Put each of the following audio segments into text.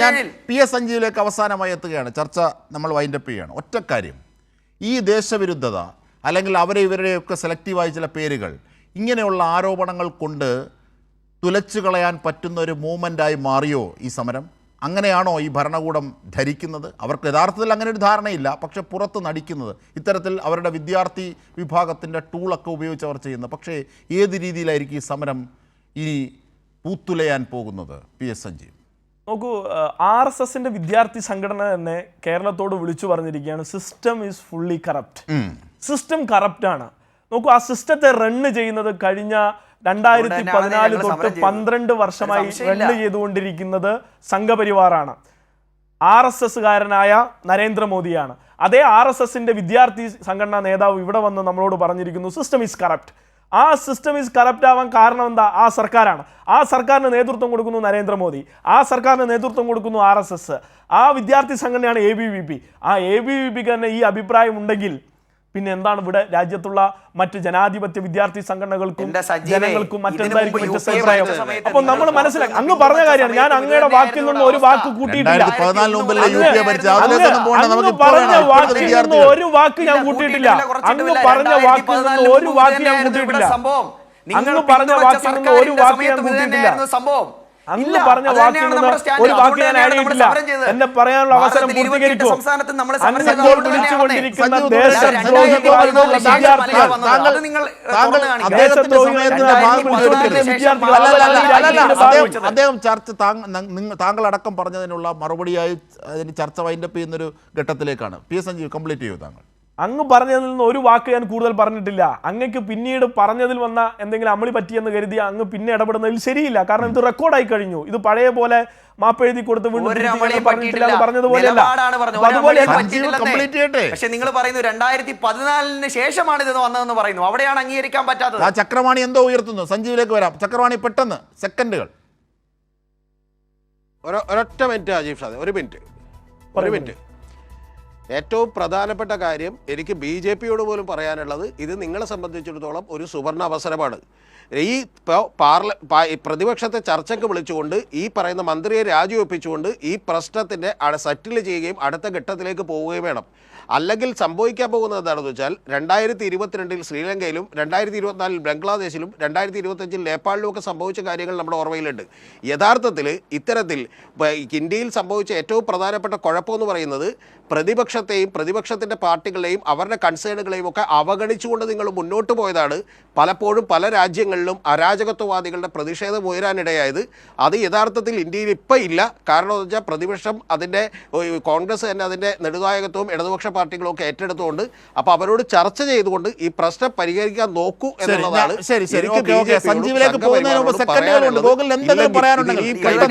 ഞാൻ P S സഞ്ജീവിലേക്ക് അവസാനമായി എത്തുകയാണ്. ചർച്ച നമ്മൾ വൈൻഡപ്പ് ചെയ്യുകയാണ്. ഒറ്റ കാര്യം, ഈ ദേശവിരുദ്ധത അല്ലെങ്കിൽ അവരെ ഇവരുടെയൊക്കെ സെലക്റ്റീവായ ചില പേരുകൾ ഇങ്ങനെയുള്ള ആരോപണങ്ങൾ കൊണ്ട് തുലച്ചു കളയാൻ പറ്റുന്ന ഒരു മൂവ്മെൻ്റായി മാറിയോ ഈ സമരം? അങ്ങനെയാണോ ഈ ഭരണകൂടം ധരിക്കുന്നത്? അവർക്ക് യഥാർത്ഥത്തിൽ അങ്ങനെ ഒരു ധാരണയില്ല, പക്ഷേ പുറത്ത് നടിക്കുന്നത് ഇത്തരത്തിൽ അവരുടെ വിദ്യാർത്ഥി വിഭാഗത്തിൻ്റെ ടൂളൊക്കെ ഉപയോഗിച്ച് അവർ ചെയ്യുന്നത്. പക്ഷേ ഏത് രീതിയിലായിരിക്കും ഈ സമരം ഇനി പൂത്തുലയാൻ പോകുന്നത്? പി എസ് സഞ്ജീവ്, നോക്കൂ, RSSന്റെ വിദ്യാർത്ഥി സംഘടന തന്നെ കേരളത്തോട് വിളിച്ചു പറഞ്ഞിരിക്കുകയാണ്, system is fully corrupt. System കറപ്റ്റാണ്. നോക്കൂ, ആ സിസ്റ്റത്തെ റണ്ണ് ചെയ്യുന്നത് കഴിഞ്ഞ 2014 തൊട്ട് 12 വർഷമായി റണ്ണ് ചെയ്തുകൊണ്ടിരിക്കുന്നത് സംഘപരിവാറാണ്. RSSകാരനായ നരേന്ദ്രമോദിയാണ്. അതേ RSSന്റെ വിദ്യാർത്ഥി സംഘടനാ നേതാവ് ഇവിടെ വന്ന് നമ്മളോട് പറഞ്ഞിരിക്കുന്നു, സിസ്റ്റം ഈസ് കറപ്റ്റ്. ആ സിസ്റ്റം ഈസ് കറപ്റ്റ് ആവാൻ കാരണം എന്താ? ആ സർക്കാരാണ്. ആ സർക്കാരിന് നേതൃത്വം കൊടുക്കുന്നു നരേന്ദ്രമോദി, ആ സർക്കാരിന് നേതൃത്വം കൊടുക്കുന്നു RSS. ആ വിദ്യാർത്ഥി സംഘടനയാണ് ABVP. ആ ABVPക്ക് തന്നെ ഈ അഭിപ്രായം ഉണ്ടെങ്കിൽ പിന്നെ എന്താണ് ഇവിടെ രാജ്യത്തുള്ള മറ്റ് ജനാധിപത്യ വിദ്യാർത്ഥി സംഘടനകൾക്കും ജനങ്ങൾക്കും മറ്റെന്തായിരിക്കും വ്യത്യസ്ത അഭിപ്രായം? അപ്പൊ നമ്മൾ മനസ്സിലാക്കി, അങ്ങ് പറഞ്ഞ കാര്യമാണ്. ഞാൻ അങ്ങയുടെ വാക്കിൽ നിന്ന് ഒരു വാക്ക് കൂട്ടിയിട്ടില്ല. അങ്ങ് പറഞ്ഞ വാക്കിൽ നിന്ന് ഒരു വാക്ക് ഞാൻ കൂട്ടിയിട്ടില്ല. അങ്ങ് പറഞ്ഞ വാക്കിൽ നിന്ന് ഒരു വാക്ക് ഞാൻ കൂട്ടിയിട്ടില്ല. അങ്ങ് പറഞ്ഞ വാക്കിൽ നിന്ന് ഒരു വാക്ക് ഞാൻ കൂട്ടിയിട്ടില്ല. അങ്ങ് പറഞ്ഞ വാക്കിൽ നിന്ന് ഒരു വാക്ക് ഞാൻ ആഡ് ചെയ്തിട്ടില്ല. എന്നെ പറയാനുള്ള അവസരം പൂർത്തീകരിക്കും. അങ്ങ് ഇപ്പോൾ വിളിച്ചുകൊണ്ടിരിക്കുന്ന അദ്ദേഹം ചർച്ച താങ്കൾ അടക്കം പറഞ്ഞതിനുള്ള മറുപടിയായി അതിന് ചർച്ച വൈൻഡപ്പ് ചെയ്യുന്നൊരു ഘട്ടത്തിലേക്കാണ്. പി എസ് സഞ്ജീവ്, കംപ്ലീറ്റ് ചെയ്യൂ. താങ്കൾ അങ്ങ് പറഞ്ഞതിൽ നിന്ന് ഒരു വാക്ക് ഞാൻ കൂടുതൽ പറഞ്ഞിട്ടില്ല. അങ്ങക്ക് പിന്നീട് പറഞ്ഞതിൽ വന്ന എന്തെങ്കിലും അമളി പറ്റിയെന്ന് കരുതി അങ്ങ് പിന്നെ ഇടപെടുന്നതിൽ ശരിയില്ല. കാരണം ഇത് റെക്കോർഡായി കഴിഞ്ഞു. ഇത് പഴയ പോലെ മാപ്പെഴുതി കൊടുത്ത് പറഞ്ഞതുപോലെയല്ല. പക്ഷെ നിങ്ങൾ പറയുന്നു 2014 ശേഷമാണ് ഇത് വന്നതെന്ന് പറയുന്നു. അവിടെയാണ് അംഗീകരിക്കാൻ പറ്റാത്തത്. ആ ചക്രവാണി എന്തോ ഉയർത്തുന്നു. സഞ്ജീവിലേക്ക് വരാം. ചക്രവാണി പെട്ടെന്ന്, സെക്കൻഡുകൾ. ഒരൊറ്റ മിനിറ്റ് അജീഷ്, ഒരു മിനിറ്റ്. ഏറ്റവും പ്രധാനപ്പെട്ട കാര്യം എനിക്ക് BJPയോട് പോലും പറയാനുള്ളത്, ഇത് നിങ്ങളെ സംബന്ധിച്ചിടത്തോളം ഒരു സുവർണ അവസരമാണ്. ഈ പ്രതിപക്ഷത്തെ ചർച്ചയ്ക്ക് വിളിച്ചുകൊണ്ട് ഈ പറയുന്ന മന്ത്രിയെ രാജിവെപ്പിച്ചുകൊണ്ട് ഈ പ്രശ്നത്തിൻ്റെ സെറ്റിൽ ചെയ്യുകയും അടുത്ത ഘട്ടത്തിലേക്ക് പോവുകയും വേണം. അല്ലെങ്കിൽ സംഭവിക്കാൻ പോകുന്നത് എന്താണെന്ന് വെച്ചാൽ 2022 ശ്രീലങ്കയിലും 2024 ബംഗ്ലാദേശിലും 2025 നേപ്പാളിലുമൊക്കെ സംഭവിച്ച കാര്യങ്ങൾ നമ്മുടെ ഓർമ്മയിലുണ്ട്. യഥാർത്ഥത്തിൽ ഇത്തരത്തിൽ ഇന്ത്യയിൽ സംഭവിച്ച ഏറ്റവും പ്രധാനപ്പെട്ട കുഴപ്പമെന്ന് പറയുന്നത് പ്രതിപക്ഷത്തെയും പ്രതിപക്ഷത്തിൻ്റെ പാർട്ടികളെയും അവരുടെ കൺസേണുകളെയും ഒക്കെ അവഗണിച്ചുകൊണ്ട് നിങ്ങൾ മുന്നോട്ട് പോയതാണ് പലപ്പോഴും പല രാജ്യങ്ങളിലും അരാജകത്വവാദികളുടെ പ്രതിഷേധം ഉയരാനിടയായത്. അത് യഥാർത്ഥത്തിൽ ഇന്ത്യയിൽ ഇപ്പം ഇല്ല. കാരണം എന്ന് വെച്ചാൽ പ്രതിപക്ഷം അതിൻ്റെ കോൺഗ്രസ് തന്നെ അതിൻ്റെ നെടുനായകത്വവും ഇടതുപക്ഷ പാർട്ടികളും ഒക്കെ ഏറ്റെടുത്തുകൊണ്ട് അപ്പോൾ അവരോട് ചർച്ച ചെയ്തുകൊണ്ട് ഈ പ്രശ്നം പരിഹരിക്കാൻ നോക്കൂ എന്നുള്ളതാണ്.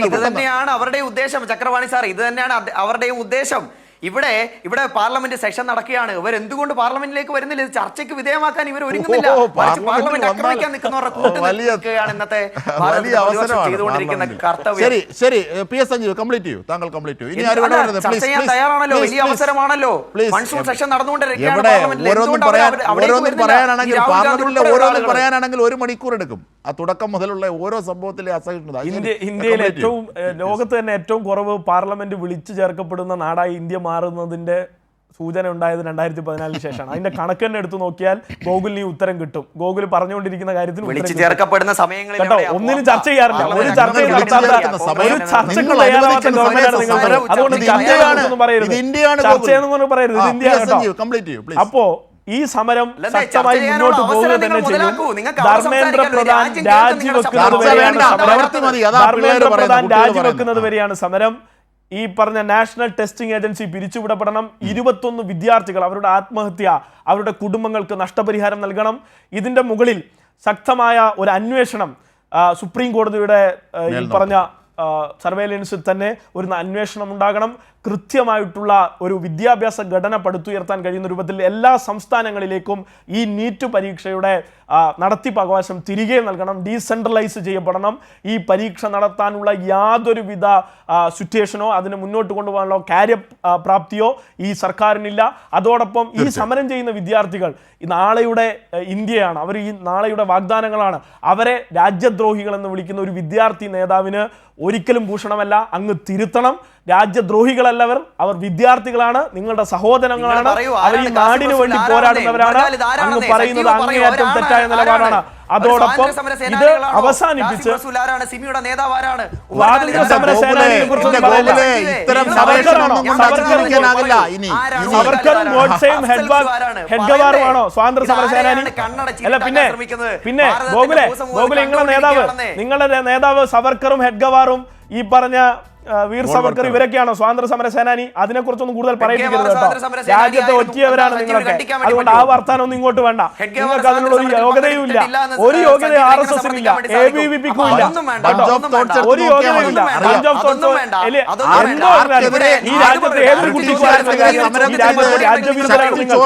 ഇത് തന്നെയാണ് അവരുടെ ഉദ്ദേശം. ചക്രവാണി സാർ, ഇത് തന്നെയാണ് അവരുടെയും ഉദ്ദേശം. ഇവിടെ പാർലമെന്റ് സെഷൻ നടക്കുകയാണ്. ഇവർ എന്തുകൊണ്ട് പാർലമെന്റിലേക്ക് വരുന്നില്ല? ഇത് ചർച്ചയ്ക്ക് വിധേയമാക്കാൻ ഇവർ ഒരുങ്ങുന്നില്ല. പാർലമെന്റ് ആക്രമിക്കാൻ നിൽക്കുന്നവരുടെ കൂട്ടുകയാണ് ഇന്നത്തെ ചെയ്തുകൊണ്ടിരിക്കുന്ന കർത്തവ്യം. ചർച്ച ചെയ്യാൻ തയ്യാറാണല്ലോ. വലിയ അവസരമാണല്ലോ. മൺസൂൺ സെഷൻ നടന്നുകൊണ്ടിരിക്കുകയാണ്. പറയാനാണെങ്കിൽ 1 മണിക്കൂർ എടുക്കും. ആ തുടക്കം മുതലുള്ള ഓരോ സംഭവത്തിലെ അസഹിഷ്ണുത. ഇന്ത്യയിൽ ഏറ്റവും ലോകത്ത് തന്നെ ഏറ്റവും കുറവ് പാർലമെന്റ് വിളിച്ചു ചേർക്കപ്പെടുന്ന നാടായി ഇന്ത്യ മാറുന്നതിന്റെ സൂചന ഉണ്ടായത് 2014 ശേഷമാണ്. അതിന്റെ കണക്ക് തന്നെ എടുത്തു നോക്കിയാൽ ഗൂഗിളിന് ഈ ഉത്തരം കിട്ടും. ഗൂഗിൾ പറഞ്ഞുകൊണ്ടിരിക്കുന്ന കാര്യത്തിന് വിളിച്ചു ചേർക്കപ്പെടുന്ന സമയങ്ങളിൽ കേട്ടോ, ഒന്നിനും ചർച്ച ചെയ്യാറില്ല. ഒരു ചർച്ചയും ചർച്ചകൾ തയ്യാറാവാത്ത ഗവൺമെന്റാണ് നിങ്ങൾ. അതുകൊണ്ട് ചർച്ചയാണെന്ന് പറയരുത്, ചർച്ചയെന്ന് പറയരുത്. ഇത് ഇന്ത്യയാണ്. അപ്പോ ഈ സമരം ശക്തമായി മുന്നോട്ട് പോവുക തന്നെ ചെയ്യും. ധർമ്മേന്ദ്ര പ്രധാൻ രാജിവെക്കുന്നത് വരെയാണ് സമരം. ഈ പറഞ്ഞ നാഷണൽ ടെസ്റ്റിംഗ് ഏജൻസി പിരിച്ചുവിടപ്പെടണം. 21 വിദ്യാർത്ഥികൾ അവരുടെ ആത്മഹത്യ, അവരുടെ കുടുംബങ്ങൾക്ക് നഷ്ടപരിഹാരം നൽകണം. ഇതിന്റെ മുകളിൽ ശക്തമായ ഒരു അന്വേഷണം സുപ്രീം കോടതിയുടെ ഈ പറഞ്ഞ സർവേലൻസിൽ തന്നെ ഒരു അന്വേഷണം ഉണ്ടാകണം. കൃത്യമായിട്ടുള്ള ഒരു വിദ്യാഭ്യാസ ഘടന പടുത്തുയർത്താൻ കഴിയുന്ന രൂപത്തിൽ എല്ലാ സംസ്ഥാനങ്ങളിലേക്കും ഈ നീറ്റ് പരീക്ഷയുടെ നടത്തിപ്പ് അവകാശം തിരികെ നൽകണം. ഡീസെൻട്രലൈസ് ചെയ്യപ്പെടണം. ഈ പരീക്ഷ നടത്താനുള്ള യാതൊരുവിധ സിറ്റുവേഷനോ അതിന് മുന്നോട്ട് കൊണ്ടുപോകാനുള്ള കാര്യപ്രാപ്തിയോ ഈ സർക്കാരിനില്ല. അതോടൊപ്പം ഈ സമരം ചെയ്യുന്ന വിദ്യാർത്ഥികൾ നാളെയുടെ ഇന്ത്യയാണ്, അവർ ഈ നാളെയുടെ വാഗ്ദാനങ്ങളാണ്. അവരെ രാജ്യദ്രോഹികൾ എന്ന് വിളിക്കുന്ന ഒരു വിദ്യാർത്ഥി നേതാവിന് ഒരിക്കലും ഭൂഷണമല്ല. അങ്ങ് തിരുത്തണം. രാജ്യദ്രോഹികളല്ലവർ, അവർ വിദ്യാർത്ഥികളാണ്, നിങ്ങളുടെ സഹോദരങ്ങളാണ്, നിങ്ങൾ പറയൂ, അവർ ഈ ആരാണ് നാടിനു കാസിം വേണ്ടി റസൂൽ പോരാടുന്നവരാണ്. ആരാണ്? ഇതാരാണ്? അങ്ങ് പറയുന്നത് സജീവ് പറയൂ, അങ്ങേയറ്റം ആരാണ്? തെറ്റായ നിലപാടാണ്. അതോടൊപ്പം ഇത് അവസാനിപ്പിച്ച് സിമിയുടെ നേതാവാരാണ്? സ്വാതന്ത്ര്യ സമര സേനാനിയെ കുറിച്ച് ഇത്തരം സവർക്കറും ഗോഡ്സെയും ഹെഡ്ഗവാറുമാണോ സ്വാതന്ത്ര്യ സമര സേനാനി? അല്ല പിന്നെ ഗോകുലെ നിങ്ങളുടെ നേതാവ് സവർക്കറും ഹെഡ്ഗവാറും ഈ പറഞ്ഞ വീർ സവർക്കർ ഇവരൊക്കെയാണോ സ്വാതന്ത്ര്യ സമര സേനാനി? അതിനെ കുറിച്ചൊന്നും കൂടുതൽ പറയിപ്പിക്കരുത് കേട്ടോ. രാജ്യത്തെ ഒറ്റിയവരാണ് നിങ്ങളൊക്കെ. അതുകൊണ്ട് ആ വർത്താനൊന്നും ഇങ്ങോട്ട് വേണ്ട. നിങ്ങൾക്ക് അതിനുള്ള ഒരു യോഗ്യതയും ഇല്ല, ഒരു യോഗ്യത RSS ഇല്ല, ABVPക്കും ഇല്ല, ഒരു യോഗ്യതയില്ല. എന്തോ ഈ രാജ്യത്ത് ഏതൊരു കുട്ടിക്കും രാജ്യവിരുദ്ധരാണ് നിങ്ങൾ.